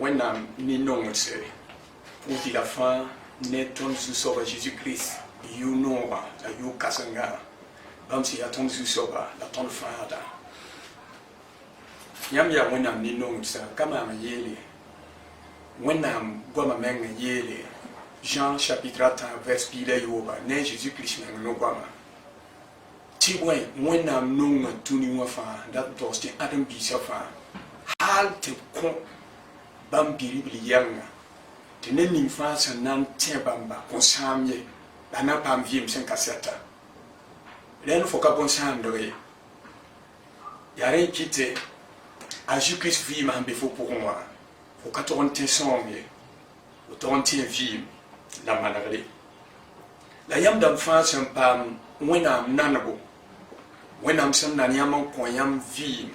wẽnnaam ne nongse pʋʋsd la fãa ne tõnd zu-soaba Jésus-Christ yʋʋ noogã la yʋʋ kãsengã bãmb sẽn yaa tõnd zu-soaba la tõnd fãada yãmb yaa wẽnnaam ne nongsã ka maam yeele wẽnnaam goamã meng n yeele Jean chapitre 1 vers piila yooba ne Jésus-Christ meng no goamã tɩ bõe wẽnnaam nongã tũni wã fãa dat togs tɩ ãdem-biisã fãa hal tɩ kõ bãmb bi-ribl yɛlngã tɩ ne ning fãa sẽn na n tẽ bãmba kõ-sãam ye la na n paam vɩɩm sẽn ka sɛta rẽnd fo ka bõn-sãamdg ye yaa rẽ kɩtɩ a Jésus-Christ vɩɩmã sẽn be fo pʋgẽ wã fo ka tog n tẽ sõom ye fo tog n tẽ vɩɩm la manegre la yãmb dãmb fãa sẽn paam wẽnnaam nanego wẽnnaam sẽn nan yãmb n kõ yãmb vɩɩm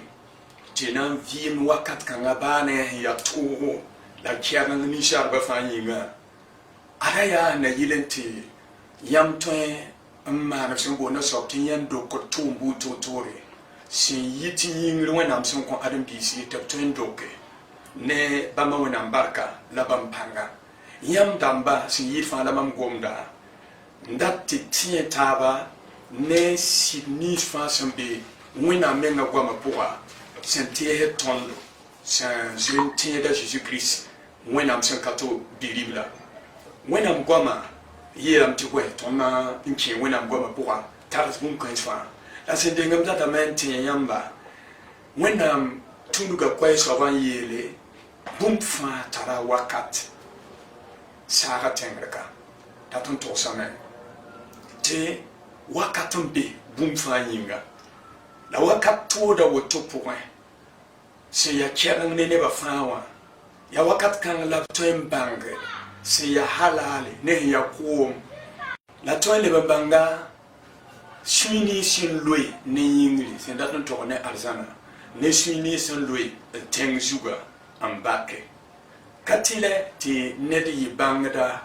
tɩ na n vɩɩm wakat kãngã baa ne sẽn yaa tʋʋgo la kɛgeng ninsaalbã fãa yĩngã ada yaa na yɩl n tɩ yãmb tõe n maaneb sẽn boonda soab tɩ yãn dokd tʋʋm buud toor-toore sẽn yɩ tɩ yĩngr wẽnnaam sẽn kõ ãdem-biis ye tɩ b tõe n doke ne bãmba wẽnnaam barka la bãmb pãnga yãmb dãmba sẽn yɩɩd fãa la mam gomda n dat tɩ tẽ taaba ne sɩd nins fãa sẽn be wẽnnaam menga goamã pʋga sẽn teesd tõndo sẽn zoe n tẽeda Jésus-Christ wẽnnaam sẽn ka to bi-ribla wẽnnaam goamã yeelame tɩ goɛ tõnd na n kẽ wẽnnaam goamã pʋga tars bũmb-kãens fãa la sẽn dengame datame n tẽ yãmba wẽnnaam tũudga koɛɛsoabã n yeele bũmb fãa tara wakat saaga tẽngrga dat n togsame tɩ wakat n be bũmb fãa yĩnga la wakat tʋʋda woto pʋgẽ sẽn yaa kɛgeng ne nebã fãa wã yaa wakat kãng la b tõe n bãng sẽn yaa halaale ne sẽn yaa koom la tõe n leb n bãnga sũy sẽn loe ne yĩngri sẽn dat n tog ne arzãna ne sũy sẽn loe n tẽng zugã n bake ka tɩlɛ tɩ ned yɩ bãngda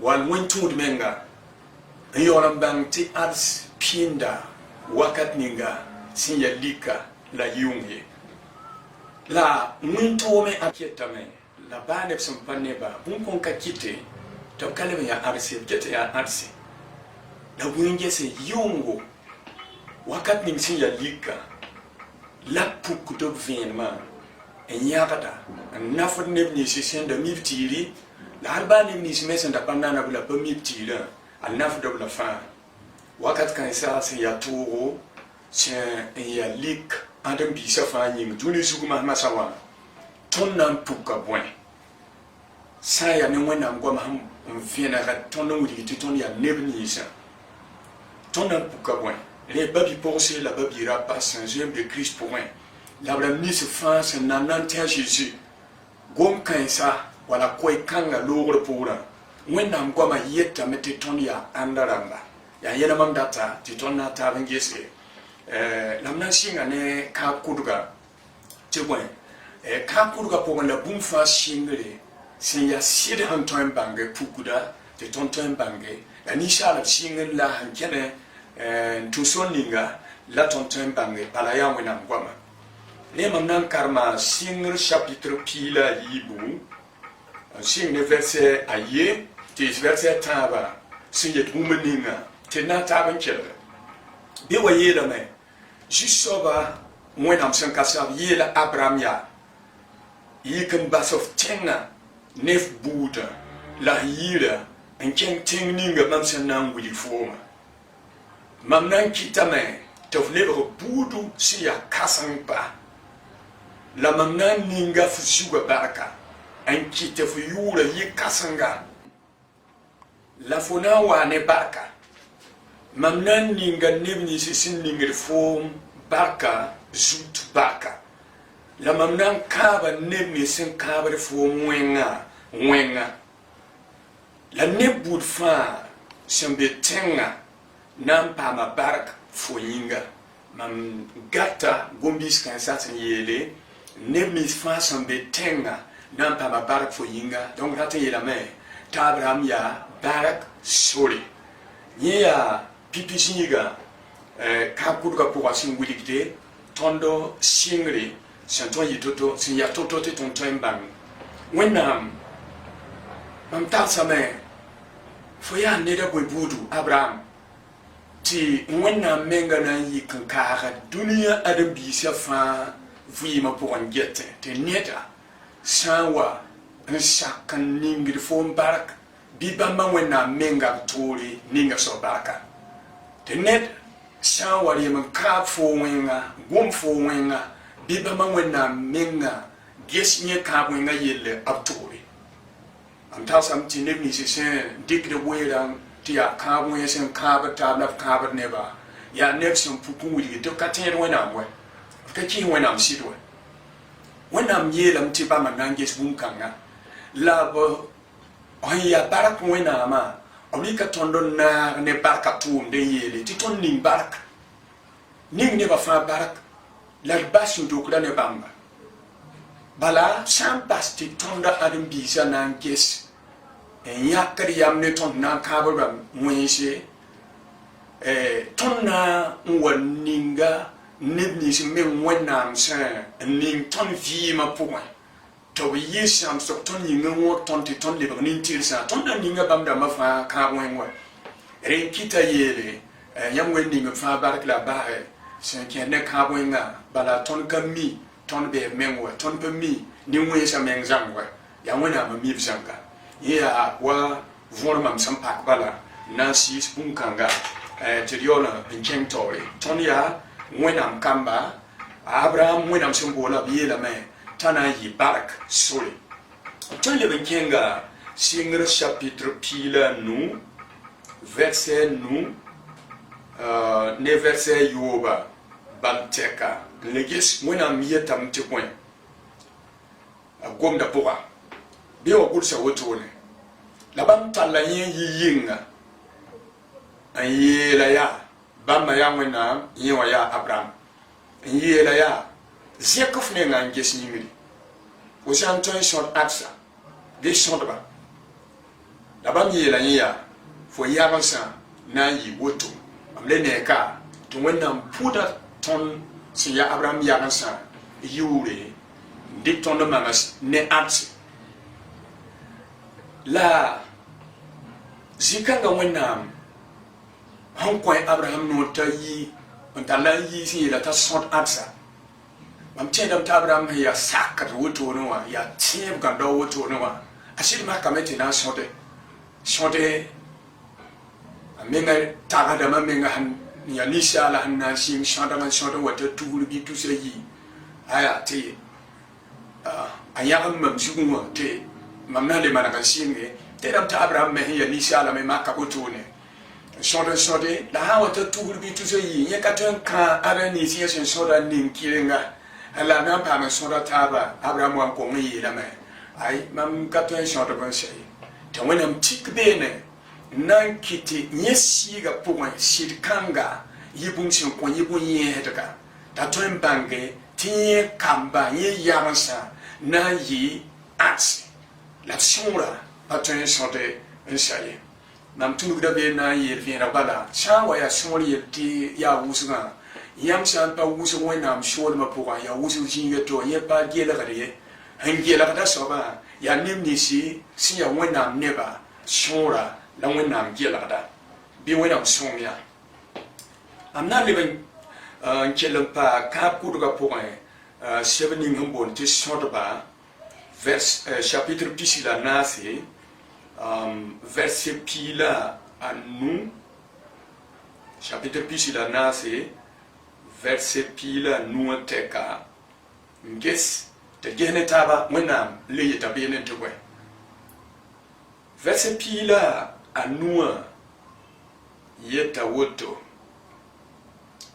wall wẽn-tũud menga n yaool n bãng tɩ ars pɩɩnda wakat ninga sẽn yaa lika la yʋng ye la wẽn-toome a ketame la baa neb sẽn pa neba bũmb-kõn ka kɩte tɩ b ka leb n yaa arse b get n yaa arse la wẽn-gese yʋngo wakat ning sẽn yaa lika la pukd b vẽenemã n yãgda n nafd neb nins sẽn da mib tɩɩre la hal baa neb nins me sẽn da pa nanab la pa mib tɩɩrã a nafdb la fãa wakat kãensa sẽn yaa tʋʋgo sẽn n yaa lik ãdem-biisã fãa yĩng dũni zug masã wã tõnd na n puka bõe sã n yaa ne wẽnnaam goamã sẽn n vẽnega tõnd n wilg tɩ tõnd yaa neb ninsã tõnd na n puka bõe rẽ babi-pʋgse la babi-rapa sẽn zoe n be Kirist pʋgẽ la b rãmb nins fãa sẽn nan na n tẽ a Zeezi gom-kãensa wala koɛ-kãngã loogr pʋgrã wẽnnaam goamã yetame tɩ tõnd yaa ãnda rãmba yaa yɛla mam data tɩ tõnd na n taab n gese la m na n sɩnga ne kãag-kʋdga tɩ bõe kãag-kʋdga pʋgẽ la bũmb fãa sɩngre sẽn yaa sɩd sẽn tõe n bãnge pukda tɩ tõnd tõe n bãnge la ninsaalb sɩngr la sẽn kẽne n tũ sõn ninga la tõnd tõe n bãnge bala yaa wẽnnaam goamã ne mam na n karema sɩngr chapitre piila a yiibu n sɩng ne verset a ye tɩ verset tãabã sẽn yet bũmb ninga tɩ na n taab n kelga bɩ wa yeelame zu-soaba wẽnnaam sẽn ka sab yeela Abraham yaa yik n bas f tẽngã ne f buudã la f yɩɩra n kẽng tẽng ninga mam sẽn na n wilg foomã mam na n kɩtame tɩ f lebg buudu sẽn yaa kãseng pa la mam na n ninga f zugã barka n kɩ tɩ f yʋʋra yɩ kãsenga la fo na n waa ne barka mam na n ninga neb nins sẽn ningd foom barka zut barka la mam na n kãaba neb nins sẽn kãabd foom wẽnga la neb buud fãa sẽn be tẽngã na n paama bark fo yĩnga mam gata gom-biis kãensã sẽn yeele neb nins fãa sẽn be tẽngã na n paama bark fo yĩnga donc rat n yeelame t'a Abraham yaa bark sore yẽ yaa pipi zĩigã kãag-kʋdgã pʋgã sẽn wilgde tõnd sɩngre sẽn tõe n yɩ to-to sẽn yaa to-to tɩ tõnd tõe n bãng wẽnnaam mam tagsame fo yaa ned a bõe buudu Abraham tɩ wẽnnaam menga na n yik n kaaga dũniyã ãdem-biisã fãa vɩɩmã pʋgẽ getẽ tɩ neda sã n wa n sak n ningd fo n bark bɩ bãmba wẽnnaam menga b toore ninga soab barka tɩ ned sã n wa rem n kaab fo wẽnga gom fo wẽnga bɩ bãmba wẽnnaam menga ges yẽ kãab wẽnga yelle b toore am tagsam tɩ neb nins sẽn dɩkd weerã tɩ yaa kãab wẽ sẽn kãabd taab la b kãabd nebã yaa neb sẽn puk n wilgi tɩ b ka tẽed wẽnnaam wɛ b ka kɩs wẽnnaam sɩd wɛ wẽnnaam yeelame tɩ bãmba na n ges bũmb-kãngã la b sẽn yaa bark wẽnnaamã b rɩka tõnd n naag ne barka tʋʋmd n yeele tɩ tõnd ning bark ning nebã fãa bark la d bas n dokra ne bãmba bala sã n bas tɩ tõnda ãdem-biisã na n ges n yãkd yam ne tõnd na n kãabd rãmb wẽnse tõnd na n wa ninga neb nins meng wẽnnaam sẽn n ning tõnd vɩɩmã pʋgẽ tɩ b yɩ sãmsg tõnd yĩng n wõr tõnd tɩ tõnd lebg nin-tɩrsã tõnd na ninga bãmb dãmbã fãa kãab wẽng wɛ rẽn kɩta yeele yãmb wẽn ning b fãa bark la baasɛ sẽn kẽed ne kãab wẽngã bala tõnd ka mi tõnd beeb meng wɛ tõnd pa mi nin-wẽnsã meng zãng wɛ yaa wẽnnaamã mi b zãnga yẽ yaa wa võrmam sẽn pak bala na n siis bũmb-kãnga tɩ d yaool n kẽng taoore tõnd yaa wẽnnaam kamba Abraham wẽnnaam sẽn boola b yeelame t'a na n yɩ bark sore tõnd leb n kẽnga Sɩngr chapitre piila nu verset nu ne verset yooba bal tɛka n le ges wẽnnaam yetame tɩ bõe a gomda pʋga bɩ wa gʋlsa wotone la bãmb talla yẽ yɩ yɩnga n yeela yaa bãmba yaa wẽnnaam yẽ wã yaa Abraham n yeela yaa zẽk f nengã n ges yĩngri fo sã n tõe n sõd adsa bɩ sõdba la bãmb yeela yẽ yaa fo yagensã na n yɩ woto b le neeka tɩ wẽnnaam pʋda tõnd sẽn yaa Abraham yagensã yʋʋre n dɩk tõnd n manga ne adse la zĩ-kãngã wẽnnaam sẽn kõ Abraham noor t'a yi n tar la n yi sẽn yeela t'a sõd adsa mam tẽedame tɩ Abraham sẽn yaa sakd wotone wã yaa tẽeb gãnda wotone wã a sɩd makame tɩ na n sõde a menga tagsdame menga sẽn yaa ninsaala sẽn na n sɩng sõdg n sõd n wa t'a tugr bɩ tusã yi aya tɩ a yãgem mam zugẽ wã tɩ mam na n le maneg n sɩnge tẽedame tɩ Abraham me sẽn yaa ninsaala me maka wotone sõde la sã n wa t'a tugr bɩ tusã yi yẽ ka tõe n kã ada nins yẽ sẽn sõda n ning kɩrenga la na n paam n sõda taaba Abraham wa n kong n yeelame ay mam ka tõe n sõdb n sɛ tɩ wẽnnaam tik beene n na n kɩtɩ yẽ sɩɩga pʋgẽ sɩd-kãnga yɩ bũmb sẽn kõ yɩ bõn-yẽesdga t'a tõe n bãnge tɩ yẽ kamba yẽ yagensã na n yɩ adse la b sõora pa tõe n sõde n sa ye mam tũnugda bee na n yeel vẽeneg bala sã n wa yaa sõor yel tɩ yaa wʋsgã yãmb sã n pa wʋsg wẽnnaam soolmã pʋgã yaa wʋsg zĩiga to yẽ pa gelgd ye n gelgda soabã yaa neb ninsi sẽn yaa wẽnnaam nebã sõora la wẽnnaam gelgda bɩ wẽnnaam sõng yaa mam na n leb n kell n pa kãab kʋdgã pʋgẽ sɛb ning sẽn boond tɩ sõdba chapitre pisi la naase verset piila a nu chapitre pisi la naase verset piila nu n tɛka n ges tɩ ges ne taaba wẽnnaam le yeta beene tɩ bõe verset piila a nuã yeta woto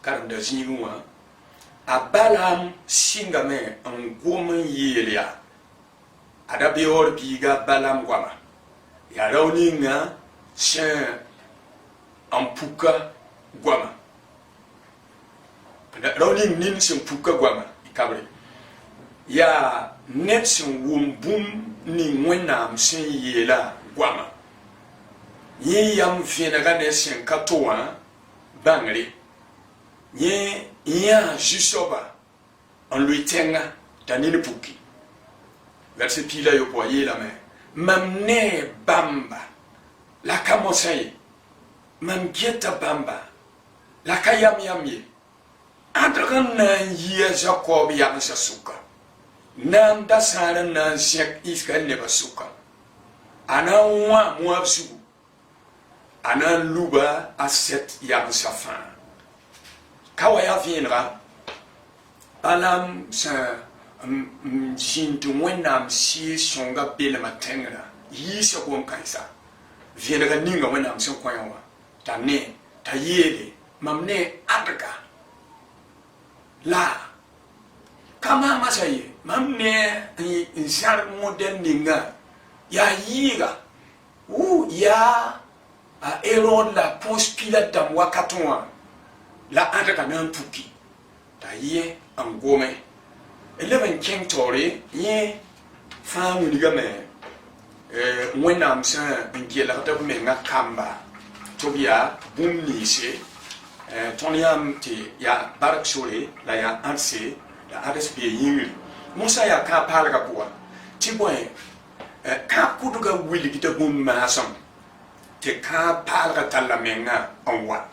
karemda zĩigẽ wã a Balaam sɩngame n gom n yeel yaa ada beoor biiga Balaam goama yaa rao ninga sẽn n puka goama rao ning sẽn puka goama kabre yaa ned sẽn wʋm bũmb ning wẽnnaam sẽn yeela goama yẽ yam vẽnega ne sẽn ka to wã bãngre yẽ yãa zu-soaba n loe tẽnga t'a nin puki verset pila yo po yela me mam ne bamba la kamosay mam geta bamba la kayam yamye adran nan yia Jacob ya suka nan da sara nan shek Israel ne basuka ana wa muabsu ana luba a set ya safan kawaya viendra alam sa jintu wenam si songa bele matengra yi se ko kaisa viendra ninga wenam so kwayawa ta ne ta yele mamne adga la kama masaye mamne insar modern ninga ya yiga ya a eron la pospila dam wakatonwa la adga nan puki ta ye angome eleven king tori ye famu digame wenam sa ngela ta menga kamba tobia bumni se toniam ti ya barak sole la ya anse la rsb yiri musa ya ka palga puwa ti boy ka kuduga wili kita bum masam te ka palga talamenga onwa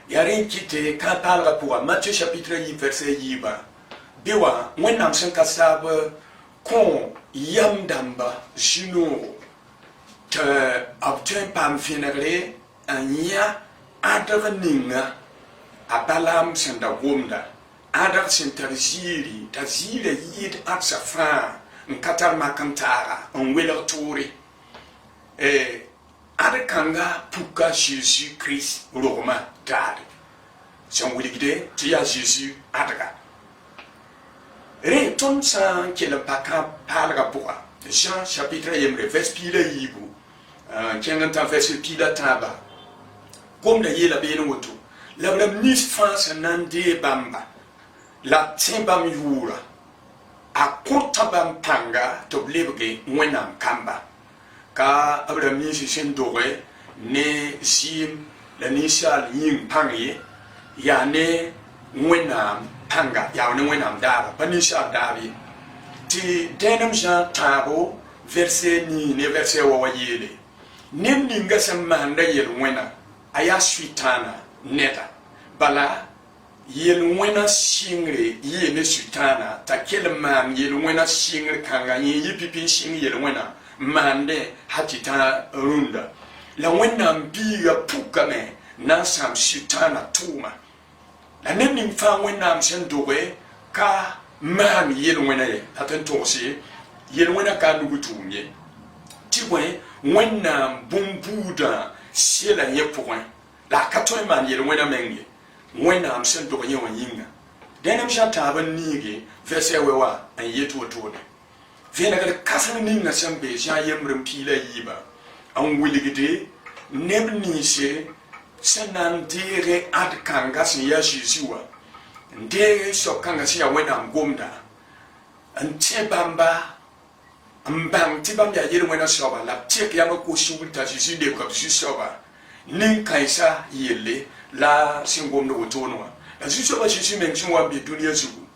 yari kite ka palga puwa Matthieu chapitre 1 verset 1 bewa wenam sen kasaba kon yamdamba jino te obtain pam finale anya adavaninga abalam senda womda adar sentarjiri tazile yid absafa nkatar makantara onwela tori adakanga puka Jésus Christ roma dad son wiligde tia Jésus adaka re ton san kela paka palga poa Jean chapitre 1 verset pila yibu kengan verset pila taba comme la yela beno woto la nis France nande bamba la timbam yura a konta bam panga to blebge wenam kamba ka abram nis sin dore ne sim la nisal yin pangi ya ne wenam panga ya ne wenam daba panisha dabi ti denam ja tabo verset ni ne verset wa yele nim ninga samanda yel wena aya suitana neta bala yel wena singre yene suitana ta kelman yel wena singre kanga yi pipi sing yel wena mande hatita runda la wena mbiga pukame na sam suitana tuma la nim fa wena sen dowe ka man yel wena ye aten tosi yel wena ka nugutumye tibwe wena bumbuda siela ye point la katoy man yel wena mengi wena am sen do ye won yinga denem jata ban nigi verset wewa an yeto to vena ga kasan ninga sembe ja yemrem pila yiba an wiligide nebni se senan dire ad kanga si ya jisuwa ndere so kanga si ya wena ngomda an tebamba mbang tibam ya yel wena soba la tek ya ko shubulta jisu de ko jisu soba nin kaisa yele la singom no tono la jisu ba jisu men jinwa bi duniya zugu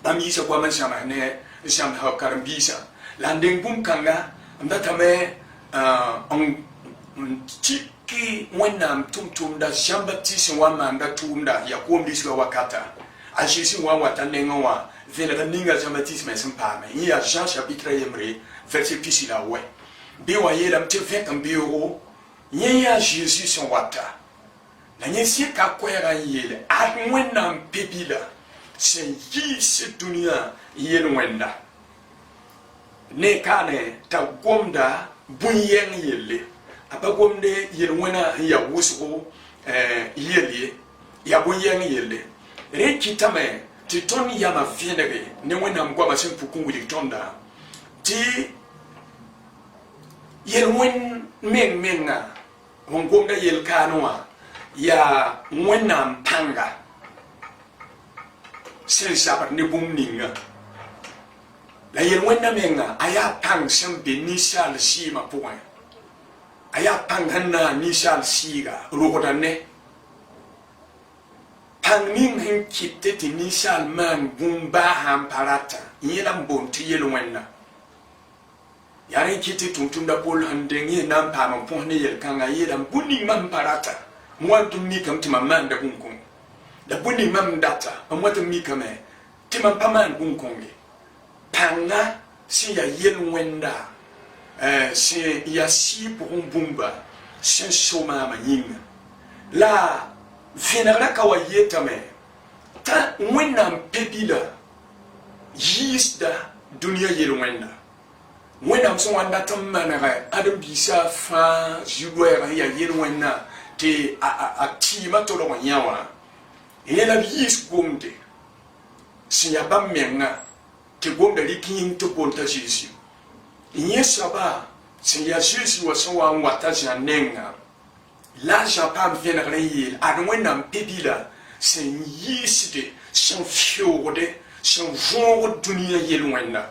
bam yi so kwa man sama ne sham ha karambisa la ndengum kanga ndata me on tiki wena tumtum da jambaptisi wa manda tumda ya komdis wa wakata a jisu wa watanenga wa vena ninga jambaptisi men simpame ya Jean chapitre 1 verset pisi la ouais bi wa yela mte vek mbiro ya Jésus son wata na nyesi ka kwera yele at wena mpepila se yi se dunia yele wenda ne kane ta gomda bunyen yele apa gomde yele wena ya wusko yele ya bunyen yele re kitame ti ton ya ma fiendere ne wena mgwa ma sen pukun wili tonda ti yele wen menga wongomda yel kanwa ya wena mpanga sen sabar ne bumninga la yel wena menga aya pang sem benisal sima point aya pang hanna nisal siga rogodane pang ning hin kitte ti nisal man bumba ham parata yelam bon ti yel wena yaren kiti tum da pol handenge nam pa man pon ne yel kanga yelam buni mam parata mo tum mi kam tima man da bunkong da buni mam data mo tum mi kam tima paman bunkong panga si ya yel wenda si ya si pour un bumba si soma ma yinga la venera kawayeta me ta wena pepila yisda dunia yel wenda wena so wanda tamana adam bisa fa juwera ya yel wenda te a tima to lo nyawa yela yis gomde si ya ba menga te gomda likin to bonta jisi nyesaba si ya jisi wa so wa wata janenga la japam venera yel adwena pepila sen yisde sen fiorde sen vongre dunia yel wenda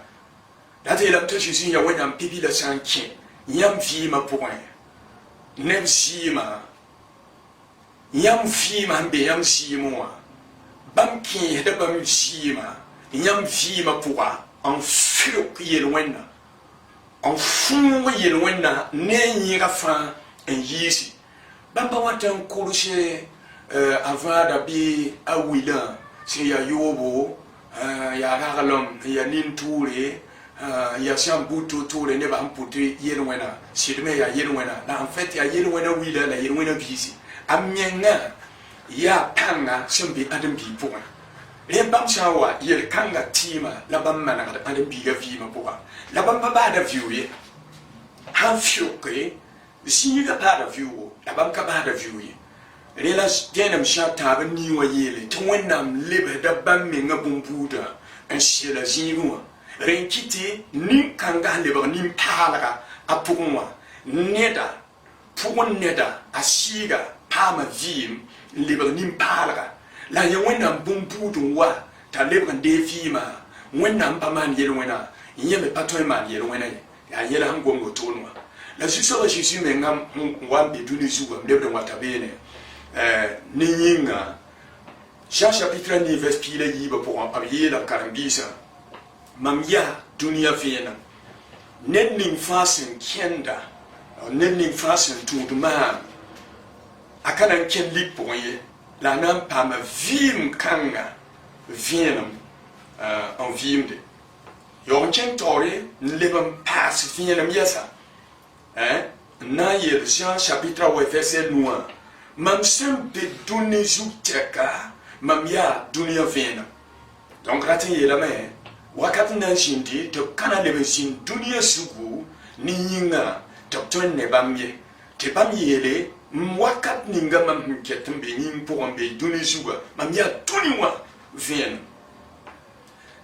date la to Jésus ya wena pipi la sanki yam fi ma point nem si ma yam fi ma be yam si mo bam ki de bam si ma yam fi ma pourra en fio yel wena en fou yel wena ne yira fa en yisi bam ba watan kurushe avant d'abi awila c'est ya yobo ya ragalom ya nintoure ya shambutu toure ne ba amputu yelwena sidme ya yelwena na en fait ya yelwena wila la yelwena bisi amyenga ya panga shimbi adam bi pour le bam shawa yel kanga tima la bam mana kada adam bi ga vima pour la bam ba da viewye han fioke si ga ba da view la bam ka ba da viewye le la genam shata ba ni wa yele to wennam lebe da bam me ngabumbuda en shela jiru renkiti ni kanga leba ni palaga apugwa neda pugun neda asiga pama vim leba ni palaga la ya wena bumbudu wa ta leba de fima wena paman yelo wena yeme patoi man yelo wena ya yela hangongo tonwa la jiso jisu menga wambi duni zuwa leba wata bene ni yinga chapitre 9 verset pile yiba pour abier la karambisa mamya dunia vena nenning fasen kenda nenning fasen tuduma akana ken lipoye la nam pa ma vim kanga vienam en vimde yo ken tore lebam pas vienam yesa na yel Jean chapitre 8 verset 9 mam sempe duni zuteka mamya dunia vena donc ratin yela me wakati na shindi to kana lebe shin dunia sugu ni yinga to ton ne bamye te bamye le wakati ninga mam ketembe nim pour ambe dunia sugu mam ya tuniwa vien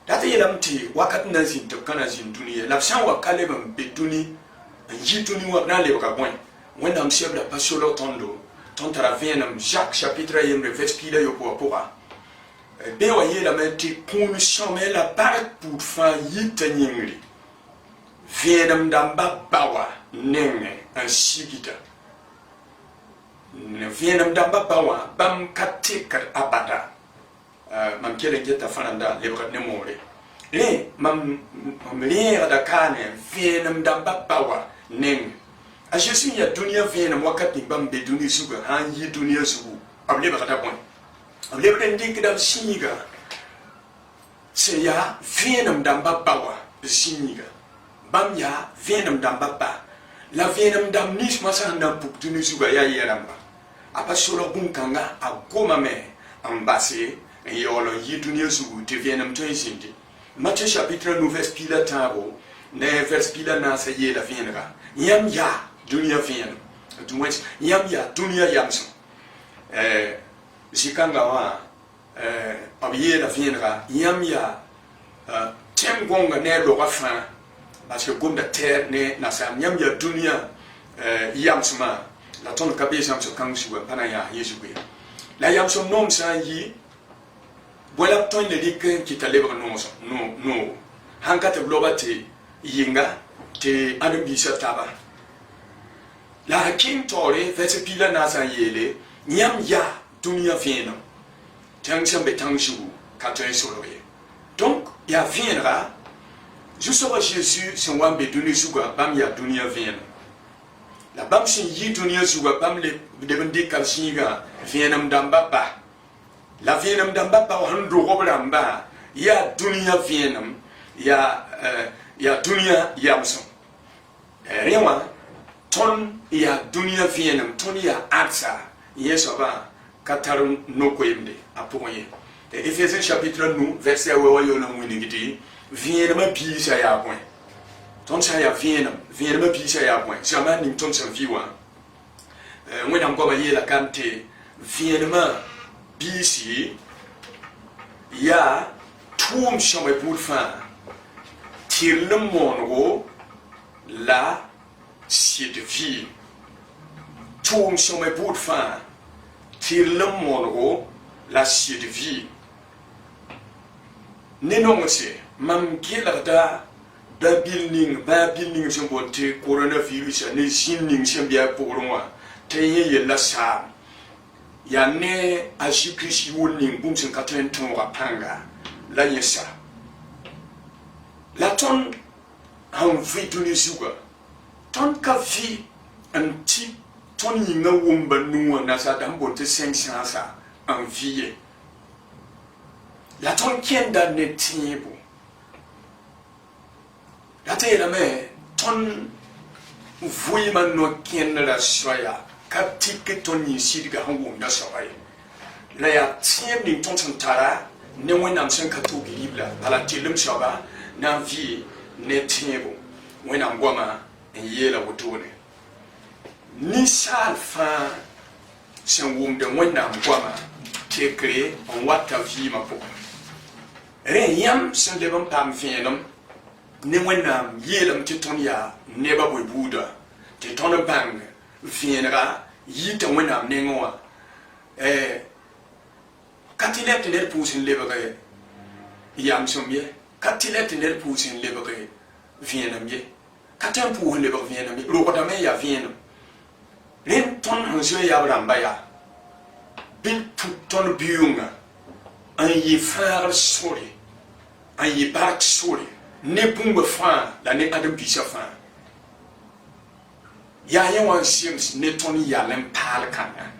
date yelamti wakati na shin to kana shin dunia la shan wakale bam be duni yi tuniwa na lebe ka bon wenda am chef la pasolo tondo ton travenam Jacques chapitre 1 verset pile yo pour be wa yela meti punu shome la parat pour fa yita nyingri vienam damba bawa nenge an sigita ne vienam damba bawa bam katikar abada mam kele geta fananda lebra ne more mam lera da kane vienam damba bawa nenge a Jésus ya dunia vienam wakati bam be dunia suga han yi dunia sugu able ba ta bon le brendi kidam siniga se ya vienam damba bawa siniga bam ya vienam damba ba la vienam dam nis masanda puk tuni suga ya yeramba apa solo bunkanga agoma me ambase yolo yidunia sugu te vienam to isindi Matthieu chapitre 9 verset pila tabo ne verset pila na se ye la vienra yam ya dunia vienam tu wens yam ya dunia yamso Jikanga wa abiye la viendra yamya tengonga ne lo rafin parce que gonda terre ne na sa yamya dunia yamsuma la ton kabisa amso kangsu pana ya yesu be la yamso nom sa yi bola ton le dik ki talebra no hankata globate yinga te adu bisa taba la hakim tore verset pila na sa yele yamya dunia viendra tang sembe tang shu katoi soloye donc ya viendra Justement Jésus son wambe dunia suga bam ya dunia vien la bam sin yi dunia suga bam le de kalsinga vienam damba ba la vienam damba ba han do gobramba ya dunia vienam ya dunia yamson rewa ton ya dunia vienam ton ya atsa yeso ba katarun nokoyemde apoye Ephésiens chapitre 9 verset wa yo na mwini gidi vienam bisa ya point ton sa ya vienam bisa ya point jamais ning ton san viwa ngwena ngoma yela kante vienam bisi ya tum chame pour fin tire le monde la c'est de vie tum chame pour fin tire le monde la c'est de vie nenongse mam gelada babilning sembote coronavirus ne sinning sembia porwa teye la sa ya ne ajikrishi woning bum sen katren ton rapanga la yesa la ton en vie duni suga ton ka vie anti ton yinga wumba nuwa na sa dambote 500 sa en vie la ton kienda ne tiebo la te la me ton vui man no kienda la soya kaptike ton yi sidiga hangu na soya la ya tieb ni ton tara ne wonam sen katugi libla ala tilum soba na vie ne tiebo wonam goma en yela wotone ni sal fa sen wum de wonam goma te créé en wata vie ma pour Reyam sen de bam pam fienam ne wenam yelam ti ton ya neba boy buda ti ton bang fienra yita wenam ne ngoa katilet ne pusin lebare yam somye katilet ne pusin lebare fienam ye katem pu lebare fienam ro ko dame ya fienam len ton hanzo ya bramba ya bil ton biunga an yi frère sori an yi barak sori ne pumba fa la ne adam bisa fa ya yawan sims ne toni ya len pal kana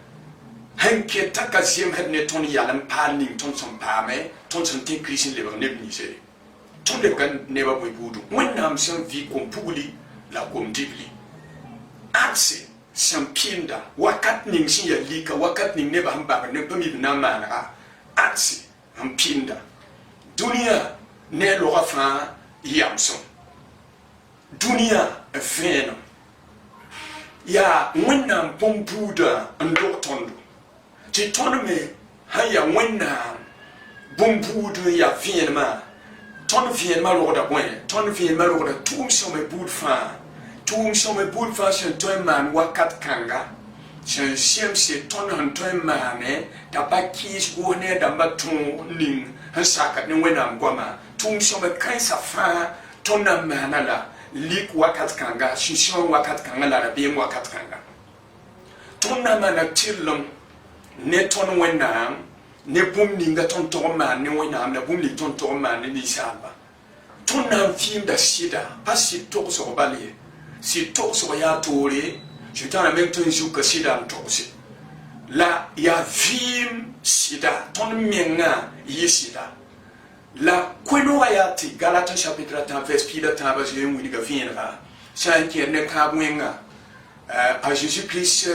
hanke taka sim het ne toni ya len pal ning ton son pame ton son te christian le ne ni se ton le kan ne ba boy budu wonnam sen vi kom puguli la kom dibli akse sampinda wakat ning sin ya lika wakat ning ne ba hamba ne pami na mana akse ampinda dunia ne loga fa yamson dunia fena ya wonna pompuda ndoktondo ti tonme haya wonna bompudu ya fienma ton fienma loga point ton fienma loga tum some bud fa sen to man wakat kanga sen se ton han to mane tabaki gone da matun ning han saka ni wena ngoma tum some kai safa ton na manala lik wakat kanga shishon wakat kanga la be wakat kanga ton na mana tilum ne ton wena ne bum ninga ton to man ne wena na bum ni ton to man ni saba ton na film da sida pasi to so bali si to so ya tore je t'en amène ton jour que sida n'tosi la ya vim sida ton mienga yi sida la kweno ayati Galates chapitre 1 verset 1 taba je wini ga vinra sa ki ne ka mwenga a Jésus Christ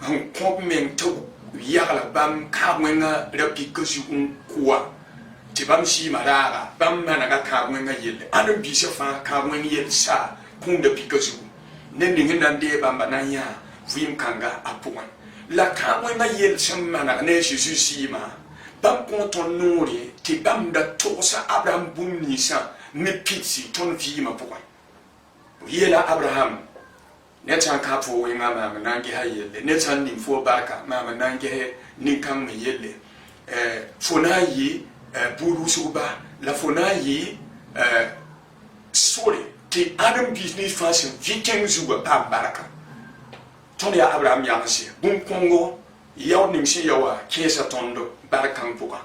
on compte men to yala bam ka mwenga repika su kwa ti bam si marara bam mana ka mwenga yele adam bi se fa ka mwenga yele sa kun de pikasu ne ningi nande bamba na ya vim kanga apuan la kamwe ma yel semana ne Jésus sima bam kon ton nori ti bam da tosa Abraham bum nisa me pitsi ton vima puan yela Abraham ne tan ka fo we mama nangi ha yelle ne tan nim fo baka mama nangi he nin kam me yelle fonayi buru suba la fonayi sori ti adam business fashion viking zuwa pa baraka ton ya Abraham ya nasi bum kongo yaw ning si yawa kesa tondo barakan puka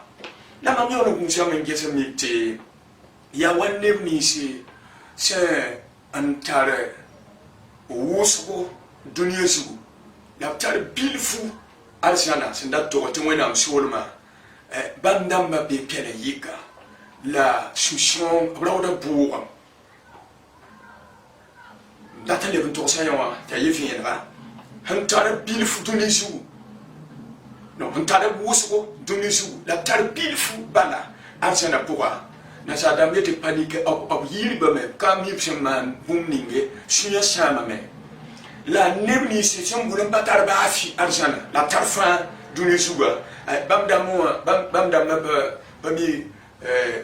la ma nyono bum sama ngesa miti ya wanne ni si c'est un tare wosgo dunia zugu la tare bil fou arsana c'est d'attore te wena msolma bandamba be pele yika la soumission brauda boura data le vento sayon ta yefinra han tare bil fou dunia zugu non han tare wosgo dunia zugu la tare bil fou bala arsana pourra na sa dam yete panique ab yiri ba me kam yip man bum ninge sunya sama me la nebni se som bulan batar ba afi arsana la tarfa duni suga bam dam ba mi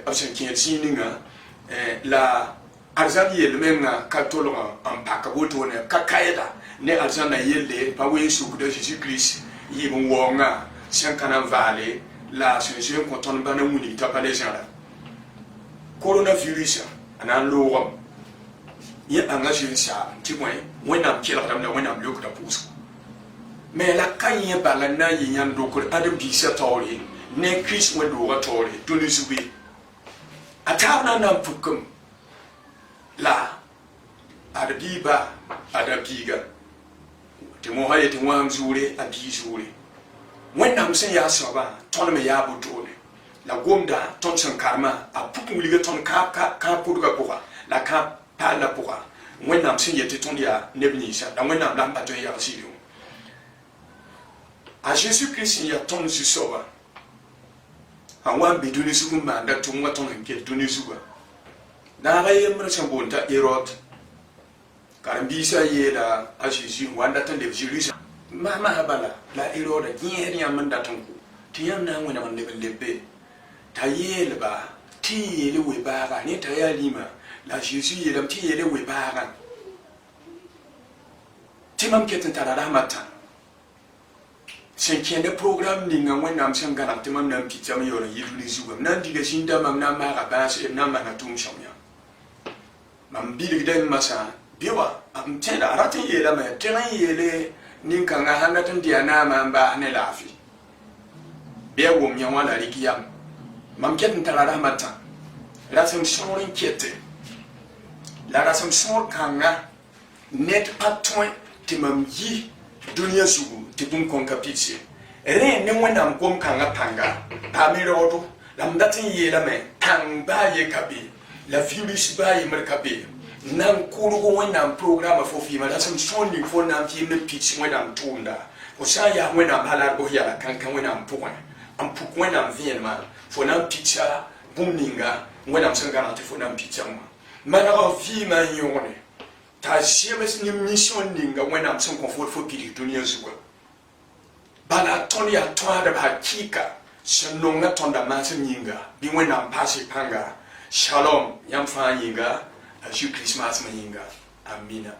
absen kin sininga la arzan yel menga katolo en pakaboto ne kakayeda ne arzana yelle pa we su de Jésus Christ yibon wonga sankana vale la solution konton bana muni ta pas les gens là coronavirus anan logam ya anga jinsa ti moy wenam kila dam na wenam lok da pus mais la kanye balana yin dokor adam bi sa tawri ne Chris we do ga tawri to ni subi atawna na pukum la adabiba adabiga ti mo haye ti wam zure abi zure wenam sen ya soba ton me ya butone la gomda ton san karma a pupu liga ton ka puduga poka la ka pala poka wenam sin yete ton ya nebni sa da wenam la pato ya silu a Jésus Christ ya ton su soba a wan be duni su ma da ton waton ke duni su ba na ga yemra san bonta erot karambi sa yela a Jésus wanda tan de Jésus mama habala la eroda yen ya manda ton ku tiyam na wena man lebe ta yele ba ti yele we ba ni ta ya lima la Jésus yelam ti yele we ba ti mam ketin ta da mata sen kende program ni nga wena am sen garan ti mam na pizza mi yoro yidu ni zugam nan diga sinda mam na ma ga ba se na ma na tum shamya mam bi de masa biwa am tenda aratin yele ma tena yele nin kan ga hanatin dia na ma ba ne lafi biya wom yan wala rikiyam mam ket ntarara mata la sam sorin kete la rasam sor kanga net patoi ti mam yi dunia sugu ti bun kon kapitse re ne wona kom kanga panga pa mi rodo lam datin ye la me tang ba ye kabi la virus ba ye mer kabi nan kurugo wona program fo fi ma la sam soni fo na fi ne pitch wona tunda o sa ya wona halar bo ya kan wona point am puk wona vienma fo na pitcha bumninga wona sam garanti fo na pitcha ma na fi ma yone ta siebes ni mission ninga wona sam confort fo pili dunia zuwa bana tonia toada hakika shanonga tonda masa nyinga bi wona pasi panga shalom yamfa yinga Jésus Christ mas yinga amina.